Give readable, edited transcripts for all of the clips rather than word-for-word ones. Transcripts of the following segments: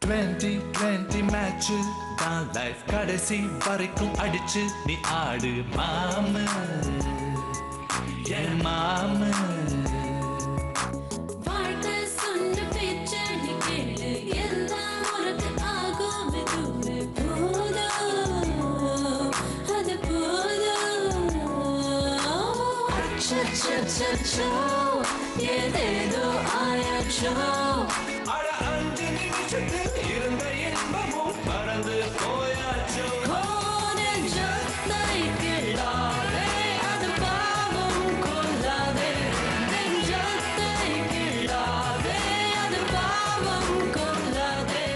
2020 match தான் life கடைசி வரைக்கும் அடிச்சு நீ ஆடு மாமு என் மாமு. வாழ்க்கை சொன்ன பேச்ச நீ கேளு, எல்லாம் உனக்கு ஆகும். மெதுவே போதும், அது போதும். அச்சச்சச்சோ, ஏதேதோ ஆயாச்சோ. அட 5 நிமிஷத்தில் இருந்த இன்பமும் மறந்து போயாச்சோ. நெஞ்சத்தை கிள்ளாதே, அது பாவம் கொள்ளாதே. நெஞ்சத்தை கிள்ளாதே, அது பாவம் கொள்ளாதே.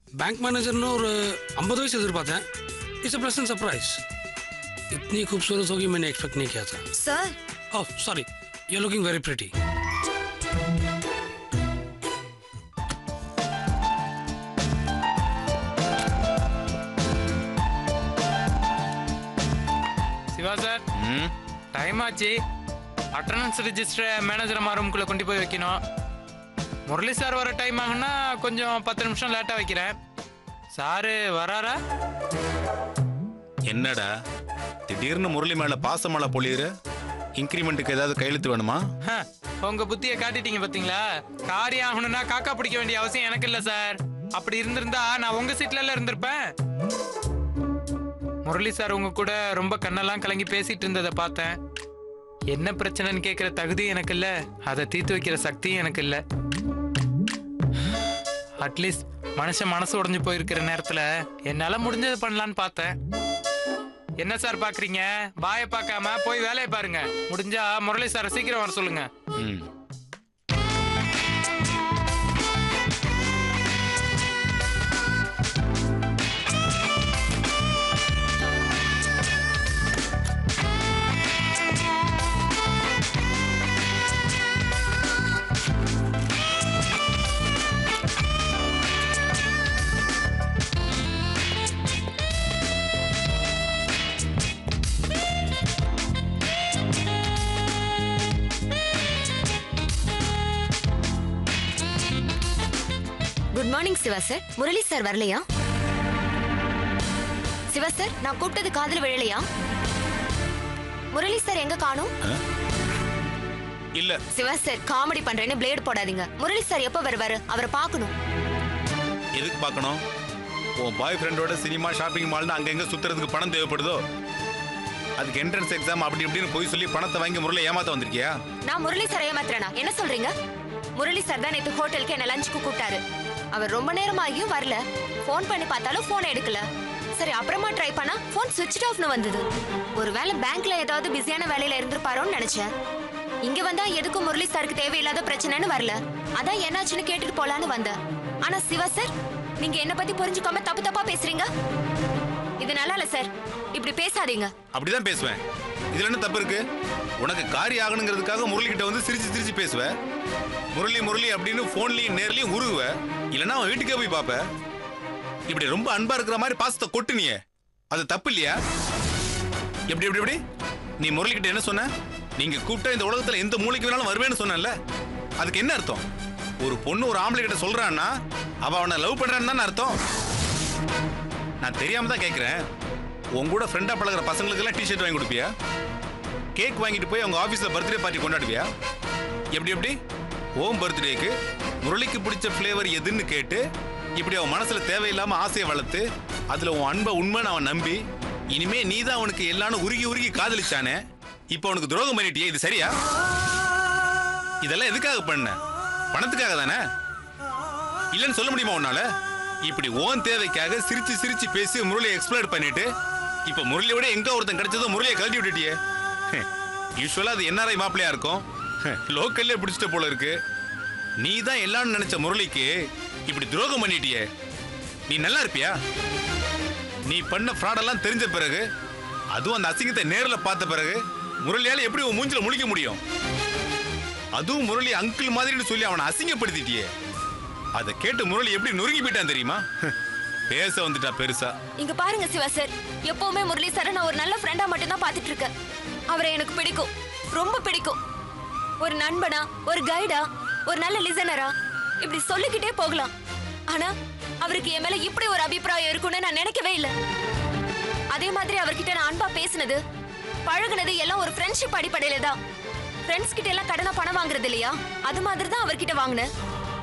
बैंक मैनेजर ने और 50 वयस एदिर्पार्त्तेन. It's a pleasant surprise. इतनी खूबसूरत होगी मैंने एक्सपेक्ट नहीं किया था. Sir oh sorry, you are looking very pretty. Siva sir, time ஆச்சு. அட்டண்டன்ஸ் ரிஜிஸ்டர் மேனேஜர் ரூமுக்குள்ள கொண்டு போய் வைக்கணும். முரளி சார் வர டைம் ஆகுன்னா கொஞ்சம் 10 நிமிஷம் லேட்டா வைக்கிறேன். சாரு வராரா? என்னடா திடீர்னு முரளி மேல பாசமலை பொழியிற? இன்கிரிமெண்ட்டுக்கு ஏதாவது கையெழுத்து வேணுமா? உங்க புத்தியை காட்டிட்டீங்க பாத்தீங்களா? காரியம் ஆகணும்னா காக்கா பிடிக்க வேண்டிய அவசியம் எனக்கு இல்ல சார். அப்படி இருந்திருந்தா நான் உங்க சீட்ல இருந்திருப்பேன். முரளி சார் உங்க கூட ரொம்ப கண்ணெல்லாம் கலங்கி பேசிட்டு இருந்ததை பார்த்தேன். என்ன பிரச்சனைன்னு கேட்கிற தகுதி எனக்கு இல்ல, அதை தீர்த்து வைக்கிற சக்தியும் எனக்கு இல்ல. அட்லீஸ்ட் மனுஷன் மனசு உடைஞ்சு போயிருக்கிற நேரத்துல என்னால முடிஞ்சது பண்ணலான்னு பார்த்தேன். என்ன சார் பாக்குறீங்க? பாய பார்க்காம போய் வேலையை பாருங்க. முடிஞ்சா முரளி சார் சீக்கிரம் வர சொல்லுங்க. Good morning Shiva sir. Murali sir வரலையா? சிவா சார், நான் கூப்பிட்டது காதுல விழலையா? முரளி சார் எங்க காணோம்? இல்ல சிவா சார், காமெடி பண்றேன்னு பிளேட் போடாதீங்க. முரளி சார் எப்ப வருவாரு? அவரை பார்க்கணும். எதுக்கு பார்க்கணும்? உன் பாய் ஃப்ரெண்டோட சினிமா ஷாப்பிங் மால்னு அங்கங்க சுத்துறதுக்கு பணம் தேவைப்படுதோ? அதுக்கு என்ட்ரன்ஸ் எக்ஸாம் அப்படி இப்படின்னு போய் சொல்லி பணத்தை வாங்கி முரளி ஏமாத்த வந்திருக்கியா? நான் முரளி சார் ஏமாத்துறேனா? என்ன சொல்றீங்க? முரளி சார் தான் நேத்து ஹோட்டலுக்கு என்ன லஞ்சுக்கு கூப்பிட்டாரு. அவர் ரொம்ப நேரம் ஆகியும் வரல. போன் பண்ணி பார்த்தாலும் போன் எடுக்கல. சரி, அப்புறமா ட்ரை பண்ணா போன் ஸ்விட்ச் ஆஃப்னு வந்தது. ஒருவேளை பேங்க்ல ஏதாவது பிஸியான வேலையில இருந்திருப்பாரோன்னு நினைச்சேன். இங்க வந்தா எதுக்கும் முரளி சாருக்கு தேவையில்லாத பிரச்சனைன்னு வரல. அதான் என்னாச்சுன்னு கேட்டுட்டு போலான்னு வந்தேன். ஆனா சிவா சார், நீங்க என்ன பத்தி புரிஞ்சுக்காம தப்பு தப்பா பேசுறீங்க. இது நல்லா இல்ல சார். இப்படி பேசாதீங்க. அப்படிதான் பேசுவேன். இதுல என்ன தப்பு இருக்கு? உனக்கு காரியம் ஆகணுங்கிறதுக்காக முரளி கிட்ட வந்து சிரிச்சு சிரிச்சு பேசுவ. முரளி முரளி அப்படின்னு போன்லயும் நேர்லயும் உருகுவ. இல்லைன்னா அவன் வீட்டுக்கே போய் பாப்ப. இப்படி ரொம்ப அன்பா இருக்கிற மாதிரி பாசத்தை கொட்டுனியே, அது தப்பு இல்லையா? எப்படி எப்படி எப்படி நீ முரளி கிட்ட என்ன சொன்ன? நீங்க கூப்பிட்டா இந்த உலகத்துல எந்த மூளைக்கு வேணாலும் வருவேன்னு சொன்னல. அதுக்கு என்ன அர்த்தம்? ஒரு பொண்ணு ஒரு ஆம்பளை கிட்ட சொல்றான்னா அவ அவனை லவ் பண்றான்னு தானே அர்த்தம். நான் தெரியாம தான் கேட்கிறேன். உங்க கூட ஃப்ரெண்டா பழகிற பசங்களுக்கு எல்லாம் டிஷர்ட் வாங்கி கொடுப்பியா? கேக் வாங்கிட்டு போய் அவங்க ஆபீஸ்ல பர்த்டே பார்ட்டி கொண்டாடுவியா? எப்படி எப்படி ஓம் பர்த்டேக்கு முரளிக்கு பிடிச்ச ஃப்ளேவர் எதுன்னு கேட்டு இப்படி அவன் மனசுல தேவையில்லாம ஆசையை வளர்த்து அதுல உன் அன்பை உண்மைன்னு அவன் நம்பி இனிமே நீ தான் அவனுக்கு எல்லாரும் உருகி உருகி காதலிச்சானே. இப்போ அவனுக்கு துரோகம் பண்ணிட்டியே, இது சரியா? இதெல்லாம் எதுக்காக பண்ண? பணத்துக்காக தானே? இல்லைன்னு சொல்ல முடியுமா உன்னால? இப்படி ஓன் தேவைக்காக சிரிச்சு சிரிச்சு பேசி முரளியை எக்ஸ்ப்ளோர் பண்ணிட்டு இப்ப முரளியோட எங்க ஒருத்தன் கிடைச்சதோ முரளியை கழட்டி விட்டுட்டியே. யூஸ்வலா அது என்ஆர்ஐ மாப்பிள்ளையா இருக்கும். லோக்கல்லே பிடிச்சிட்ட போல இருக்கு. நீ தான் எல்லாரும் நினைச்ச முரளிக்கு இப்படி துரோகம் பண்ணிட்டியே. நீ நல்லா இருப்பியா? நீ பண்ண ஃப்ராடெல்லாம் தெரிஞ்ச பிறகு, அதுவும் அந்த அசிங்கத்தை நேரில் பார்த்த பிறகு முரளியால எப்படி உன் மூஞ்சில முழிக்க முடியும்? அதுவும் முரளி அங்கிள் மாதிரின்னு சொல்லி அவனை அசிங்கப்படுத்திட்டியே. அதை கேட்டு முரளி எப்படி நொறுங்கி போயிட்டான் தெரியுமா? பேச வந்துட்டா பெருசா. இங்க பாருங்க சிவா சார், எப்பவுமே முரளி சாரை நான் ஒரு நல்ல ஃப்ரெண்டா மட்டும் தான் பாத்துட்டு இருக்கேன். அவரை எனக்கு பிடிக்கும், ரொம்ப பிடிக்கும். ஒரு நண்பனா, ஒரு கைடா, ஒரு நல்ல லிசனரா, இப்படி சொல்லிக்கிட்டே போகலாம். ஆனா அவருக்கு என் மேல இப்படி ஒரு அபிப்பிராயம் இருக்கும்னு நான் நினைக்கவே இல்லை. அதே மாதிரி அவர்கிட்ட நான் அன்பா பேசினது, பழகுனது எல்லாம் ஒரு ஃப்ரெண்ட்ஷிப் அடிப்படையில தான். ஃப்ரெண்ட்ஸ் கிட்ட எல்லாம் கடனா பணம் வாங்குறது இல்லையா, அது மாதிரி தான் அவர்கிட்ட வாங்கினேன்.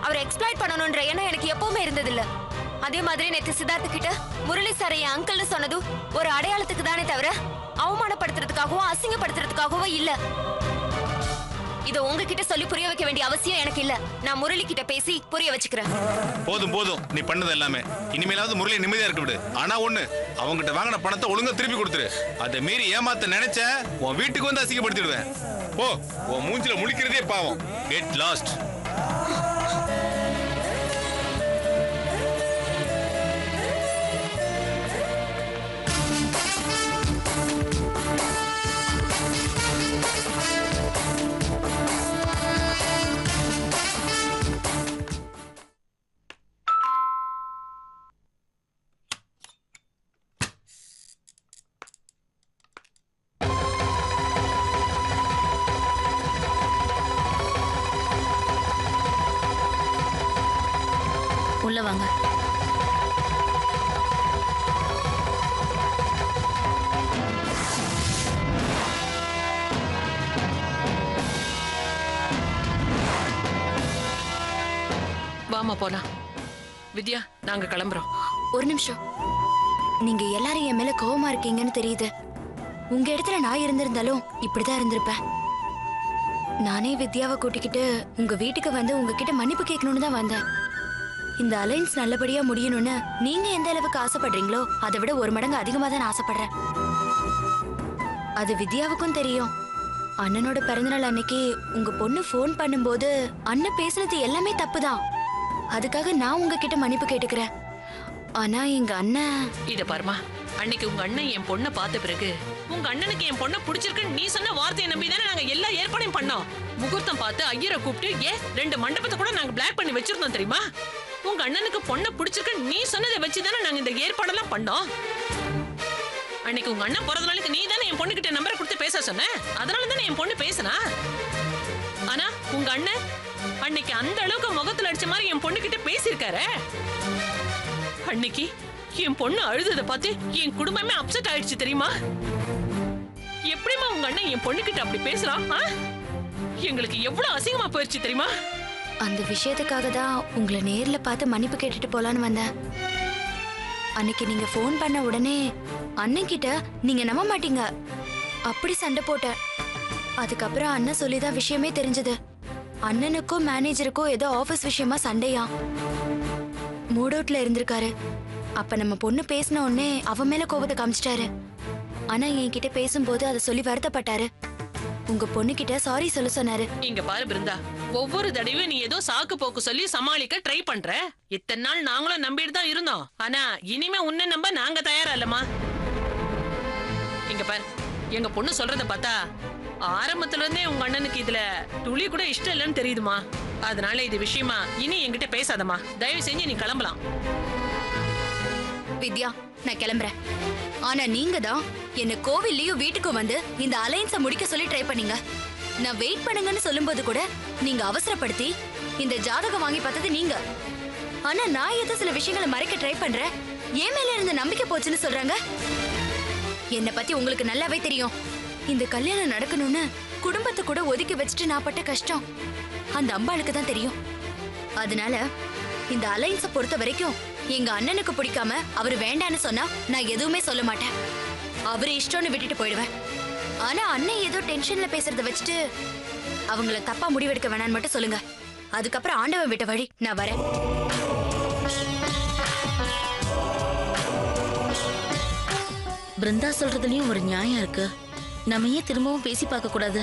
அவரை எக்ஸ்ப்ளாய்ட் பண்ணணும்ன்ற எண்ணம் எனக்கு எப்பவுமே இருந்ததில்ல. அதே மாதிரி நேத்து சித்தார்த்த கிட்ட முரளி சாரை என் அங்கிள்னு சொன்னது ஒரு அடையாளத்துக்கு தானே தவிர அவமானப்படுத்துறதுக்காகவோ அசிங்கப்படுத்துறதுக்காகவோ இல்ல. இத உங்ககிட்ட சொல்லி புரிய வைக்க வேண்டிய அவசியம் எனக்கு இல்ல. நான் முரளி கிட்ட பேசி புரிய வச்சுக்கிறேன். போதும் போதும், நீ பண்ணது எல்லாமே. இனிமேலாவது முரளி நிம்மதியா இருக்க விடு. ஆனா ஒண்ணு, அவங்கிட்ட வாங்கின பணத்தை ஒழுங்கா திருப்பி கொடுத்துரு. அதை மீறி ஏமாத்த நினைச்ச உன் வீட்டுக்கு வந்து அசிங்கப்படுத்திடுவேன். போ, உன் மூஞ்சில முழிக்கிறதே பாவம். Get lost. உள்ள வாங்க. வாமா போலாம். வித்யா, நாங்க கிளம்புறோம். ஒரு நிமிஷம். நீங்க எல்லாரும் என் மேல கோவமா இருக்கீங்கன்னு தெரியுது. உங்க இடத்துல நான் இருந்திருந்தாலும் இப்படிதான் இருந்திருப்பேன். நானே வித்யாவை கூட்டிக்கிட்டு உங்க வீட்டுக்கு வந்து உங்ககிட்ட மன்னிப்பு கேட்கணும்னு தான் வந்தேன். இந்த அலைன்ஸ் நல்லபடியா முடியணும்னு நீங்க எந்த அளவுக்கு ஆசைப்படுறீங்களோ அதை விட ஒரு மடங்கு அதிகமா தான் ஆசைப்படுறேன். அது வித்யாவுக்கும் தெரியும். அண்ணனோட பிறந்தநாள் அன்னைக்கு உங்க பொண்ணு போன் பண்ணும்போது அண்ணன் பேசுனது எல்லாமே தப்புதான். அதுக்காக நான் உங்ககிட்ட மன்னிப்பு கேட்டுக்கிறேன். ஆனா எங்க அண்ணன் இத பாருமா, அன்னைக்கு உங்க அண்ணன் என் பொண்ணை பார்த்த பிறகு உங்க அண்ணனுக்கு என் பொண்ணை பிடிச்சிருக்குன்னு நீ சொன்ன வார்த்தையை நம்பி தானே நாங்க எல்லா ஏற்பாடையும் பண்ணோம். முகூர்த்தம் பார்த்து ஐயரை கூப்பிட்டு 2 மண்டபத்தை கூட நாங்க பிளாக் பண்ணி வச்சிருந்தோம் தெரியுமா? உங்க அண்ணனுக்கு பொண்ணை பிடிச்சிருக்குன்னு நீ சொன்னதை வச்சுதானே நாங்க இந்த ஏற்பாடெல்லாம் பண்ணோம். அன்னைக்கு உங்க அண்ணன் பிறந்த நாளுக்கு நீ தானே என் பொண்ணு கிட்ட நம்பரை கொடுத்து பேச சொன்ன. அதனால தானே என் பொண்ணு பேசினா. ஆனா உங்க அண்ணன் அன்னைக்கு அந்த அளவுக்கு முகத்துல அடிச்ச மாதிரி என் பொண்ணு கிட்ட பேசியிருக்காரு. அன்னைக்கு என் பொண்ணு அழுததை பார்த்து என் குடும்பமே அப்செட் ஆயிடுச்சு தெரியுமா? எப்படிமா உங்க அண்ணன் என் பொண்ணு கிட்ட அப்படி பேசலாம்? எங்களுக்கு எவ்வளவு அசிங்கமா போயிடுச்சு தெரியுமா? அந்த விஷயத்துக்காக தான் உங்களை நேர்ல பார்த்து மன்னிப்பு கேட்டுட்டு போலான்னு வந்தேன். அன்னைக்கு நீங்க ஃபோன் பண்ண உடனே அண்ணன் கிட்ட நீங்க நம்ப மாட்டீங்க, அப்படி சண்டை போட்டேன். அதுக்கப்புறம் அண்ணன் சொல்லிதான் விஷயமே தெரிஞ்சது. அண்ணனுக்கும் மேனேஜருக்கும் ஏதோ ஆபீஸ் விஷயமா சண்டையா. மூட் அவுட்ல இருந்திருக்காரு. அப்ப நம்ம பொண்ணு பேசின உடனே அவன் மேல கோபத்தை காமிச்சிட்டாரு. ஆனா என்கிட்ட பேசும்போது அதை சொல்லி வருத்தப்பட்டாரு. உங்க பொண்ணு கிட்ட சாரி சொல்ல சொன்னாரு. இங்க பாரு பிருந்தா, ஒவ்வொரு தடவையும் நீ ஏதோ சாக்கு போக்கு சொல்லி சமாளிக்க ட்ரை பண்ற. இத்தனை நாள் நாங்களும் நம்பிட்டு தான் இருந்தோம். ஆனா இனிமே உன்னை நம்ப நாங்க தயாரா இல்லம்மா. இங்க பாரு, எங்க பொண்ணு சொல்றத பார்த்தா ஆரம்பத்துல இருந்தே உங்க அண்ணனுக்கு இதுல துளி கூட இஷ்டம் இல்லைன்னு தெரியுதுமா. அதனால இது விஷயமா இனி என்கிட்ட பேசாதம்மா. தயவு செஞ்சு நீ கிளம்பலாம். வித்யா, நான் கிளம்புறேன். ஆனா நீங்க தான் என்ன கோவில்லையும் வீட்டுக்கும் வந்து இந்த அலைன்ஸை முடிக்க சொல்லி ட்ரை பண்ணீங்க. நான் வெயிட் பண்ணுங்கன்னு சொல்லும்போது கூட நீங்க அவசரப்படுத்தி இந்த ஜாதகம் வாங்கி பார்த்தது நீங்க. ஆனா நான் ஏதோ சில விஷயங்களை மறைக்க ட்ரை பண்றேன். ஏன் மேல இருந்த நம்பிக்கை போச்சுன்னு சொல்றாங்க. என்னை பத்தி உங்களுக்கு நல்லாவே தெரியும். இந்த கல்யாணம் நடக்கணும்னு குடும்பத்தை கூட ஒதுக்கி வச்சுட்டு நான் பட்ட கஷ்டம் அந்த அம்பாளுக்கு தான் தெரியும். அதனால இந்த அலைன்ஸை பொறுத்த வரைக்கும் எங்க அண்ணனுக்கு பிடிக்காம அவரு வேண்டான்னு சொன்னா நான் எதுவுமே சொல்ல மாட்டேன். அவரு இஷ்டம்னு விட்டுட்டு போயிடுவேன். ஆனா அண்ணன் ஏதோ டென்ஷன்ல பேசுறத வச்சுட்டு அவங்கள தப்பா முடிவெடுக்க வேணான்னு மட்டும் சொல்லுங்க. அதுக்கப்புறம் ஆண்டவன் விட்ட வழி நான் வரேன். பிருந்தா சொல்றதுலயும் ஒரு நியாயம் இருக்கு. நம்ம ஏன் திரும்பவும் பேசி பார்க்க கூடாது?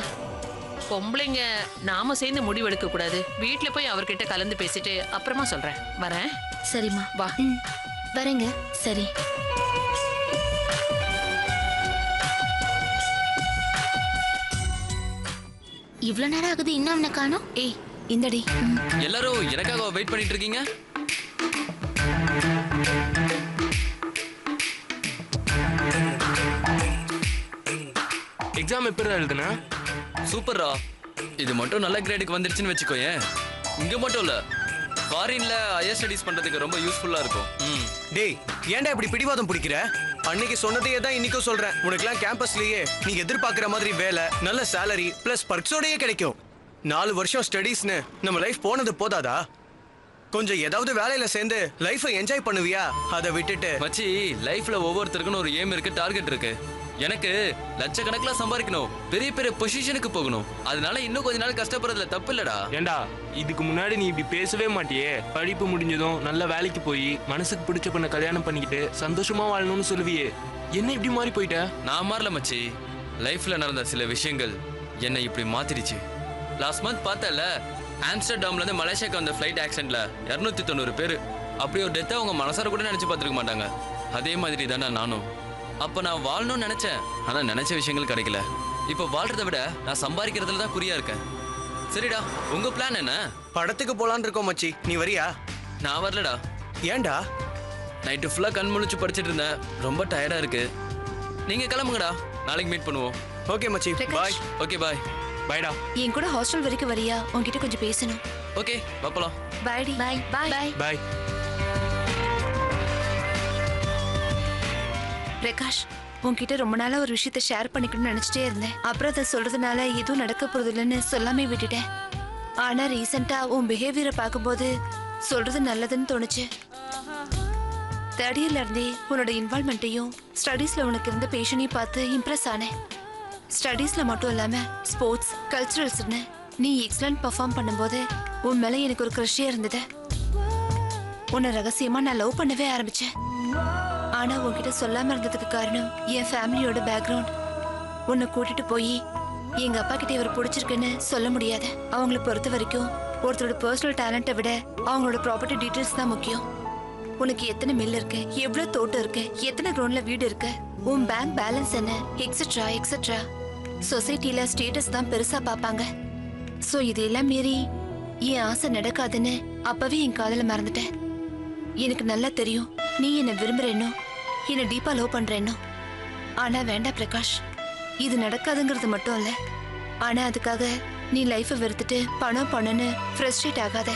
பொம்பளைங்க நாம சேர்ந்து முடிவெடுக்க கூடாது. வீட்டுல போய் அவர்கிட்ட கலந்து பேசிட்டு அப்புறமா சொல்றேன். வரேன். சரிம்மா, வா. வரேங்க. சரி. இவ்வளவு நேரம் ஆகுது, இன்னும் அவனை காணோம். ஏய், இந்தடி. எல்லாரும் எனக்காக வெயிட் பண்ணிட்டு இருக்கீங்க? எக்ஸாம் எப்படி எழுதுனா? சூப்பர்ரா. இது மட்டும் நல்ல கிரேடுக்கு வந்துருச்சுன்னு வச்சுக்கோயேன், இங்க மட்டும் இல்ல ஃபாரின்ல ஹையர் ஸ்டடீஸ் பண்றதுக்கு ரொம்ப யூஸ்ஃபுல்லா இருக்கும். டேய், ஏன்டா இப்படி பிடிவாதம் பிடிக்கிற? அன்னைக்கு சொன்னதையே தான் இன்னைக்கும் சொல்றேன். உனக்குலாம் கேம்பஸ்லயே நீ எதிர்பார்க்குற மாதிரி வேலை, நல்ல சேலரி பிளஸ் பர்க்ஸோடயே கிடைக்கும். 4 வருஷம் ஸ்டடீஸ்னு நம்ம லைஃப் போனது போதாதா? கொஞ்சம் ஏதாவது வேலையில சேர்ந்து லைஃபை என்ஜாய் பண்ணுவியா? அதை விட்டுட்டு மச்சி, லைஃப்ல ஒவ்வொருத்தருக்கும் ஒரு எய்ம் இருக்கு, டார்கெட் இருக்கு. எனக்கு லட்சக்கணக்கில் சம்பாதிக்கணும், பெரிய பெரிய பொசிஷனுக்கு போகணும். அதனால இன்னும் கொஞ்ச நாள் கஷ்டப்படுறதுல தப்பு இல்லடா. ஏண்டா, இதுக்கு முன்னாடி நீ இப்படி பேசவே மாட்டியே. படிப்பு முடிஞ்சதும் நல்ல வேலைக்கு போய் மனசுக்கு பிடிச்ச பொண்ணை கல்யாணம் பண்ணிக்கிட்டு சந்தோஷமா வாழணும்னு சொல்லுவியே, என்ன இப்படி மாறி போயிட்ட? நான் மாறல மச்சி, லைஃப்ல நடந்த சில விஷயங்கள் என்னை இப்படி மாத்திடுச்சு. லாஸ்ட் மந்த் பார்த்தல, ஆம்ஸ்டர்டாம்ல இருந்து மலேசியாக்கு வந்த ஃபிளைட் ஆக்சிடென்ட்ல 290 பேர். அப்படி ஒரு டெத்தை அவங்க மனசார கூட நினைச்சு பார்த்துருக்க மாட்டாங்க. அதே மாதிரி தானே நானும். அப்ப நான் வாழணும்னு நினைச்சேன், ஆனா நினைச்ச விஷயங்கள் கிடைக்கல. இப்ப வாழ்றதை விட நான் சம்பாதிக்கிறதுல தான் குறியா இருக்கேன். சரிடா, உங்க பிளான் என்ன? படத்துக்கு போலான்னு இருக்கோம் மச்சி, நீ வரியா? நான் வரலடா. ஏன்டா? நைட்டு ஃபுல்லா கண் முழிச்சு படிச்சிட்டு இருந்தேன், ரொம்ப டயர்டா இருக்கு. நீங்க கிளம்புங்கடா, நாளைக்கு மீட் பண்ணுவோம். ஓகே மச்சி, பாய். Okay bye. பாய்டா. என் கூட ஹாஸ்டல் வரைக்கும் வரியா? உன்கிட்ட கொஞ்சம் பேசணும். ஓகே, பாப்பலாம். பாய்டி. பாய் பாய் பாய். பிரகாஷ், உன்கிட்ட ரொம்ப நாளா ஒரு விஷயத்த ஷேர் பண்ணிக்கணும்னு நினைச்சிட்டே இருந்தேன். அப்புறம் அதை சொல்றதுனால எதுவும் நடக்க போறது இல்லைன்னு சொல்லாமே விட்டுட்டேன். ஆனா ரீசெண்டா உன் பிஹேவியரை பார்க்கும்போது சொல்றது நல்லதுன்னு தோணுச்சு. 3rd இயர்ல இருந்தே உன்னோட இன்வால்மெண்ட்டையும் ஸ்டடீஸ்ல உனக்கு இருந்த பேஷனையும் பார்த்து இம்ப்ரெஸ் ஆனேன். ஸ்டடீஸ்ல மட்டும் இல்லாம ஸ்போர்ட்ஸ், கல்ச்சுரல்ஸ்னு நீ எக்ஸலன்ட் பெர்ஃபார்ம் பண்ணும்போது உன் மேல எனக்கு ஒரு க்ரஷ்ஷே இருந்தது. உன்னை ரகசியமா நான் லவ் பண்ணவே ஆரம்பிச்சேன். ஆனா உன்கிட்ட சொல்லாம இருந்ததுக்கு காரணம் என் ஃபேமிலியோட பேக்ரவுண்ட். உன்னை கூட்டிட்டு போய் எங்க அப்பா கிட்ட இவர் பிடிச்சிருக்குன்னு சொல்ல முடியாது. அவங்களை பொறுத்த வரைக்கும் ஒருத்தரோட பர்சனல் டேலண்ட்டை விட அவங்களோட ப்ராப்பர்ட்டி டீட்டெயில்ஸ் தான் முக்கியம். உனக்கு எத்தனை மில் இருக்கு, எவ்வளவு தோட்டம் இருக்கு, எத்தனை கிரவுண்ட்ல வீடு இருக்கு, உன் பேங்க் பேலன்ஸ் என்ன, எக்ஸெட்ரா எக்ஸெட்ரா. சொசைட்டில ஸ்டேட்டஸ் தான் பெருசா பார்ப்பாங்க. சோ இதெல்லாம் மீறி என் ஆசை நடக்காதுன்னு அப்பவே என் காதல மறந்துட்டேன். எனக்கு நல்லா தெரியும் நீ என்ன விரும்புறேனோ, என்ன டீப்பா லவ் பண்றேனோ. ஆனா வேண்டாம் பிரகாஷ், இது நடக்காதுங்கிறது மட்டும் இல்ல, ஆனா அதுக்காக நீ லைஃபை வெறுத்துட்டு பணம் பணம்னு ஃப்ரஸ்ட்ரேட் ஆகாத.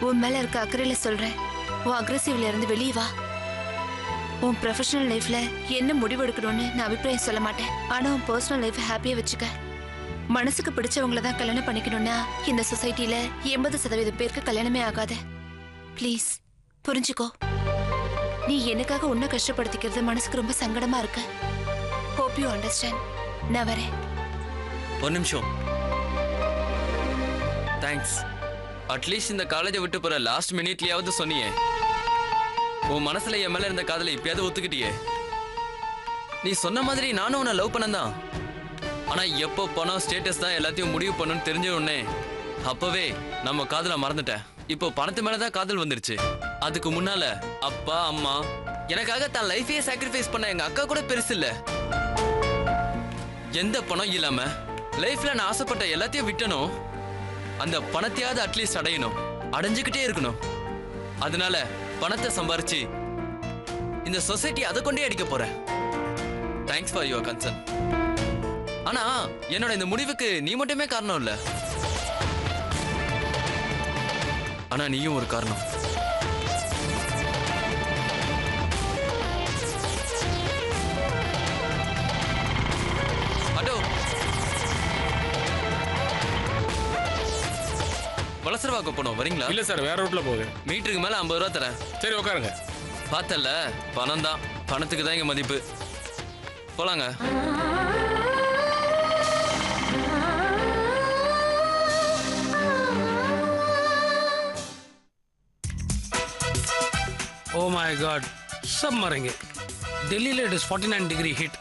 உன் மேல இருக்க அக்கறையில சொல்றேன், உன் அக்ரெசிவ்ல இருந்து வெளியே வா. உன் ப்ரொஃபஷனல் லைஃப்ல என்ன முடிவு எடுக்கணும்னு நான் அபிப்பிராயம் சொல்ல மாட்டேன். ஆனா உன் பர்சனல் லைஃபை ஹாப்பியா வச்சுக்க. மனசுக்கு பிடிச்சவங்கள தான் கல்யாணம் பண்ணிக்கணும்னா இந்த சொசைட்டில 80% பேருக்கு கல்யாணமே ஆகாது. ப்ளீஸ் புரிஞ்சுக்கோ. நீ எனக்காக உன்னை கஷ்டப்படுத்திக்கிறது மனசுக்கு ரொம்ப சங்கடமா இருக்கு. Hope you understand. நான் வரேன். ஒரு நிமிஷம். தேங்க்ஸ். அட்லீஸ்ட் இந்த காலேஜை விட்டு போற லாஸ்ட் மினிட்லயாவது சொன்னியே. உன் மனசுல என் மேல இருந்த காதலை இப்பயாவது ஒத்துக்கிட்டியே. நீ சொன்ன மாதிரி நானும் உன்னை லவ் பண்ணதான். ஆனா எப்போ பணம் ஸ்டேட்டஸ் தான் எல்லாத்தையும் முடிவு பண்ணணும்னு தெரிஞ்ச உடனே அப்பவே நம்ம காதலை மறந்துட்டேன். இப்போ பணத்து மேலதான் காதல் வந்துருச்சு. அதுக்கு முன்னால அப்பா அம்மா எனக்காக தன் லைஃபையே சாக்ரிஃபைஸ் பண்ண எங்க அக்கா கூட பெருசு இல்ல. எந்த பணம் இல்லாம லைஃப்ல நான் ஆசைப்பட்ட எல்லாத்தையும் விட்டணும். அந்த பணத்தையாவது அட்லீஸ்ட் அடையணும், அடைஞ்சுக்கிட்டே இருக்கணும். அதனால பணத்தை சம்பாரிச்சு இந்த சொசைட்டி அதை கொண்டே அடிக்க போறேன். Thanks for your concern. ஆனா என்னோட இந்த முடிவுக்கு நீ மட்டுமே காரணம் இல்ல, ஆனா நீயும் ஒரு காரணம். அடோ, வளசரவாக்கம் போனோம், வரீங்களா? இல்ல சார், வேற ரூட்ல போகுது. மீட்டருக்கு மேல 50 ரூபா தரேன். சரி உட்காருங்க. பார்த்தல, பணம் தான், பணத்துக்கு தான் இங்க மதிப்பு. போலாங்க. ஓ மை காட், சம்மருங்க. டெல்லியில் இட் இஸ் 49 டிகிரி ஹீட்.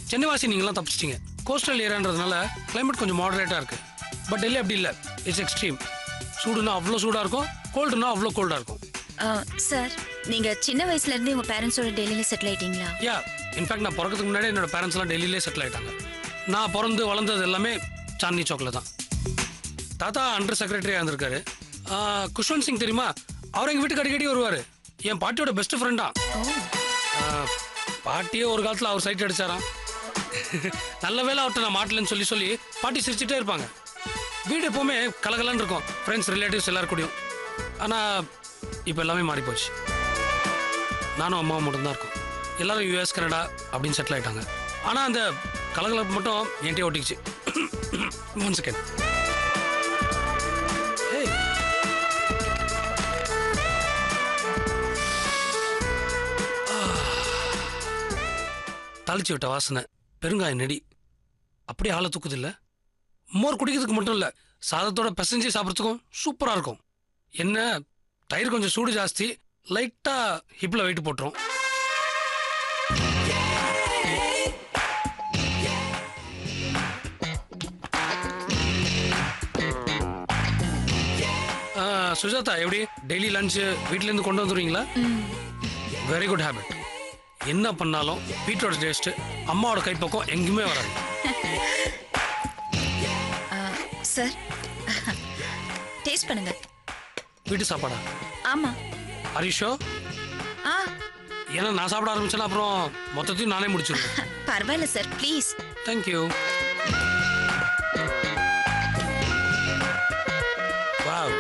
சென்னைவாசி நீங்களாம் தப்பிச்சிட்டிங்க. கோஸ்டல் ஏரியான்றதுனால கிளைமேட் கொஞ்சம் மாடரேட்டாக இருக்குது. பட் டெல்லி அப்படி இல்லை, இட்ஸ் எக்ஸ்ட்ரீம். சூடுனா அவ்வளோ சூடாக இருக்கும், கோல்டுனா அவ்வளோ கோல்டாக இருக்கும். சார், நீங்க சின்ன வயசுல இருந்து உங்க பேரண்ட்ஸோட டெல்லியில செட்டில் ஆயிட்டீங்களா? யா, இன்ஃபேக்ட் நான் பிறக்கிறதுக்கு முன்னாடி என்னோட பேரண்ட்ஸ்லாம் டெல்லியிலே செட்டில் ஆகிட்டாங்க. நான் பிறந்து வளர்ந்தது எல்லாமே சாந்தி சௌக்கில் தான். தாத்தா அண்டர் செக்ரட்டரியாக இருந்திருக்காரு. குஷ்வந்த் சிங் தெரியுமா? அவர் எங்கள் வீட்டுக்கு அடிக்கடி வருவார். என் பாட்டியோட பெஸ்ட் ஃப்ரெண்டா. பாட்டியே ஒரு காலத்தில் அவர் சைட் அடிச்சாராம். நல்ல வேளை அவர்கிட்ட நான் மாட்டலன்னு சொல்லி சொல்லி பாட்டி சிரிச்சுட்டே இருப்பாங்க. வீடு எப்போவுமே கலகலன்னு இருக்கும், ஃப்ரெண்ட்ஸ் ரிலேட்டிவ்ஸ் எல்லாரும் கூடயும். ஆனால் இப்போ எல்லாமே மாறி போச்சு. நானும் அம்மாவும் மட்டும்தான் இருக்கோம். எல்லாரும் யூஎஸ் கனடா அப்படின்னு செட்டில் ஆகிட்டாங்க. ஆனால் அந்த கலகலப்பு மட்டும் என்கிட்டயே ஒட்டிக்கிச்சு. 1 செகண்ட். தாளிச்சு விட்ட வாசனை, பெருங்காய நெடி அப்படியே ஆளை தூக்குது இல்லை. மோர் குடிக்கிறதுக்கு மட்டும் இல்லை, சாதத்தோட பிசைஞ்சு சாப்பிட்றதுக்கும் சூப்பராக இருக்கும். என்ன தயிர் கொஞ்சம் சூடு ஜாஸ்தி, லைட்டாக ஹிப்பில் வெயிட் போட்டுரும். சுஜாதா, எப்படி டெய்லி லஞ்சு வீட்டிலேருந்து கொண்டு வந்துடுவீங்களா? Very good habit. என்ன பண்ணாலும் வீட்டோட டேஸ்ட் அம்மாவோட கைப்பக்கம் எங்கேயுமே வராது. சார் டேஸ்ட் பண்ணுங்க. வீட்டு சாப்பாடா? ஆமா. ஹரிஷோ? ஏன்னா நான் சாப்பிட ஆரம்பிச்சேன்னா அப்புறம் மொத்தத்தையும் நானே முடிச்சிருவேன். பரவாயில்ல சார், ப்ளீஸ். தேங்க்யூ. வாவ்.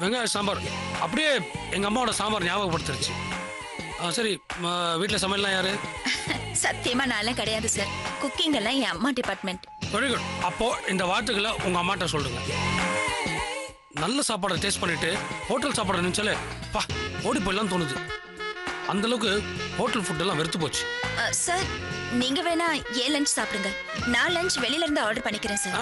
வெங்காய சாம்பார் அப்படியே எங்க அம்மாவோட சாம்பார் ஞாபகப்படுத்திருச்சு. சரி, வீட்டில் சமையல்லாம் யாரு? சத்தியமா நான்லாம் கிடையாது சார். குக்கிங் எல்லாம் என் அம்மா டிபார்ட்மெண்ட். Very good. அப்போ இந்த வார்த்தைகளை உங்க அம்மாட்ட சொல்லுங்க. நல்ல சாப்பாடை டேஸ்ட் பண்ணிட்டு ஹோட்டல் சாப்பாடை நினைச்சாலே பா ஓடி போயிடலாம் தோணுது. அந்த அளவுக்கு ஹோட்டல் ஃபுட் எல்லாம் வெறுத்து போச்சு. சார் நீங்க வேணா ஏன் லஞ்ச் சாப்பிடுங்க, நான் லஞ்ச் வெளியில இருந்து ஆர்டர் பண்ணிக்கிறேன் சார்.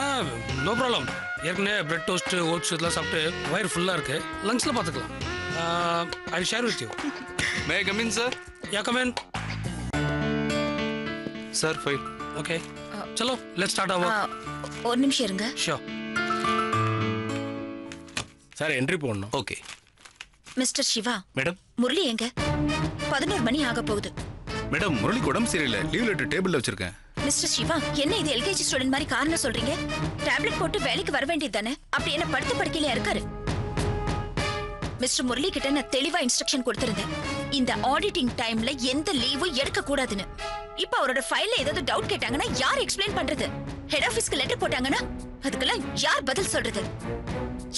No problem. ஏற்கனவே பிரெட் டோஸ்ட் ஓட்ஸ் இதெல்லாம் சாப்பிட்டு வயிறு ஃபுல்லா இருக்கு. லஞ்ச்ல பாத்துக்கலாம். I share with you. May I come in sir? Yeah come in. Sir file. Okay चलो लेट्स स्टार्ट आवर. ஒரு நிமிஷம் இருங்க. ஷூர் சார், என்ட்ரி போடணும். Okay. Mister Shiva. Madam. Murali எங்க? 11 மணி ஆக போகுது. மேடம், முரளிக்கு உடம்பு சரியில்லை, லீவ் லெட்டர் டேபிள்ல வச்சிருக்கேன். மிஸ்டர் சிவா, என்ன இது எல்கேஜி ஸ்டூடெண்ட் மாதிரி காரணம் சொல்றீங்க? டேப்லெட் போட்டு வேலைக்கு வர வேண்டியது தானே? அப்படி என்ன படுத்து படுக்கையில இருக்காரு? மிஸ்டர் முரளி கிட்ட நான் தெளிவா இன்ஸ்ட்ரக்ஷன் கொடுத்திருந்தேன், இந்த ஆடிட்டிங் டைம்ல எந்த லீவும் எடுக்க கூடாதுன்னு. இப்ப அவரோட ஃபைல்ல ஏதாவது டவுட் கேட்டாங்கன்னா யார் எக்ஸ்பிளைன் பண்றது? ஹெட் ஆபீஸ்க்கு லெட்டர் போட்டாங்கன்னா அதுக்கெல்லாம் யார் பதில் சொல்றது?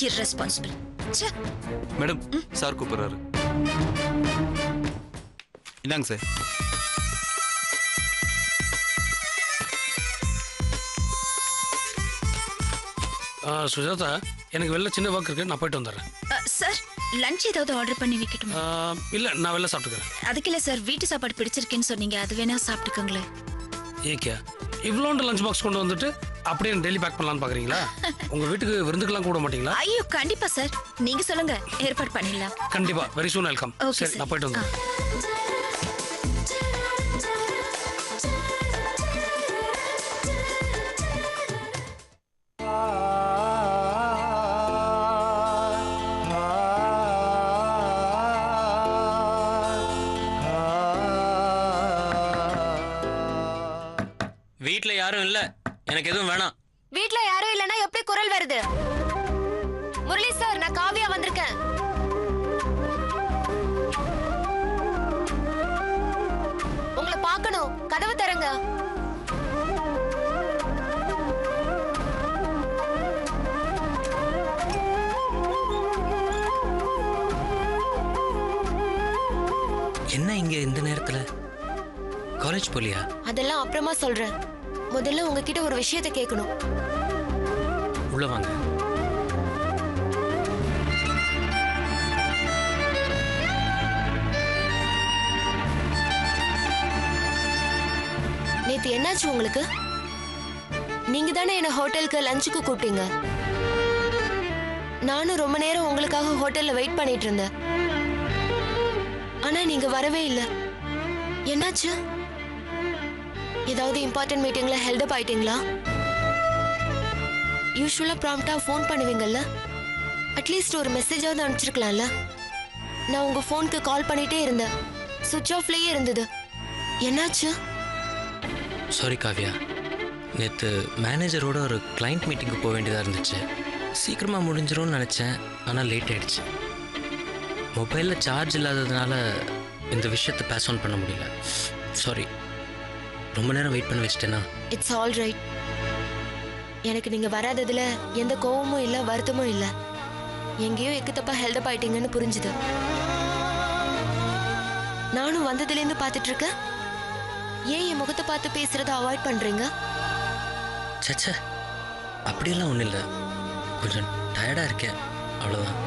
இர்ரெஸ்பான்சிபிள். மேடம், சார் கூப்பிடுறாரு. இந்தாங்க சார். சுஜாதா, எனக்கு வெளில சின்ன ஒர்க் இருக்கு, நான் போயிட்டு வந்துடுறேன். சார் லஞ்ச் ஏதாவது ஆர்டர் பண்ணி வைக்கட்டுமா? இல்ல, நான் வெளில சாப்பிட்டுக்கிறேன். அதுக்கு இல்ல சார், வீட்டு சாப்பாடு பிடிச்சிருக்கேன்னு சொன்னீங்க, அது வேணா சாப்பிட்டுக்கோங்களேன். ஏக்கா இவ்வளோண்டு லஞ்ச் பாக்ஸ் கொண்டு வந்துட்டு அப்படியே டெய்லி பேக் பண்ணலாம்னு பாக்குறீங்களா? உங்க வீட்டுக்கு விருந்துக்கெல்லாம் கூட மாட்டீங்களா? ஐயோ கண்டிப்பா சார், நீங்க சொல்லுங்க, ஏற்பாடு பண்ணிடலாம். கண்டிப்பா, வெரி சூன் வெல்கம். சரி, நான் போயிட்டு வந்துடுறேன். வீட்ல யாரும் இல்ல, எனக்கு எதுவும் வேணாம். வீட்ல யாரும் இல்லனா எப்படி குரல் வருது? முரளி சார், நான் காவியா வந்திருக்கேன். உங்களை பார்க்கணும், கதவு தரங்க. என்ன இங்க இந்த நேரத்துல? காலேஜ் போலியா? அதெல்லாம் அப்புறமா சொல்றேன். முதல்ல உங்ககிட்ட ஒரு விஷயத்தை கேட்கணும். உள்ள வாங்க. நேத்து என்னாச்சு உங்களுக்கு? நீங்க தானே என்ன ஹோட்டலுக்கு லஞ்சுக்கு கூப்பிட்டீங்க. நானும் ரொம்ப நேரம் உங்களுக்காக ஹோட்டல்ல வெயிட் பண்ணிட்டு இருந்தேன். ஆனா நீங்க வரவே இல்லை. என்னாச்சு? ஏதாவது இம்பார்ட்டன்ட் மீட்டிங்ல ஹெல்ட் அப் ஆயிட்டீங்களா? யூசுவலா ப்ராம்ப்டா ஃபோன் பண்ணுவீங்கல்ல, அட்லீஸ்ட் ஒரு மெசேஜாவது அனுப்பிச்சிருக்கலாம்ல. நான் உங்க ஃபோனுக்கு கால் பண்ணிட்டே இருந்தேன், சுவிட்ச் ஆஃப்லயே இருந்தது. என்னாச்சு? சாரி காவ்யா, நேற்று மேனேஜரோட ஒரு கிளைண்ட் மீட்டிங்க்கு போக வேண்டியதாக இருந்துச்சு. சீக்கிரமாக முடிஞ்சிரும்னு நினச்சேன், ஆனால் லேட் ஆயிடுச்சு. மொபைலில் சார்ஜ் இல்லாததுனால இந்த விஷயத்தை பாஸ் ஆன் பண்ண முடியல. சாரி, ரொம்ப நேரம் வெயிட் பண்ண வச்சிட்டேனா? It's all right. எனக்கு நீங்க வராததுல எந்த கோவமும் இல்ல, வருத்தமும் இல்ல. எங்கேயோ எக்கு தப்பா ஹெல்ப் ஆயிட்டீங்கன்னு புரிஞ்சுது. நானும் வந்ததுல இருந்து பார்த்துட்டு இருக்கேன். ஏன் என் முகத்தை பார்த்து பேசுறதை அவாய்ட் பண்றீங்க? சச்சா, அப்படியெல்லாம் ஒன்றும் இல்லை. கொஞ்சம் டயர்டாக இருக்கேன், அவ்வளோதான்.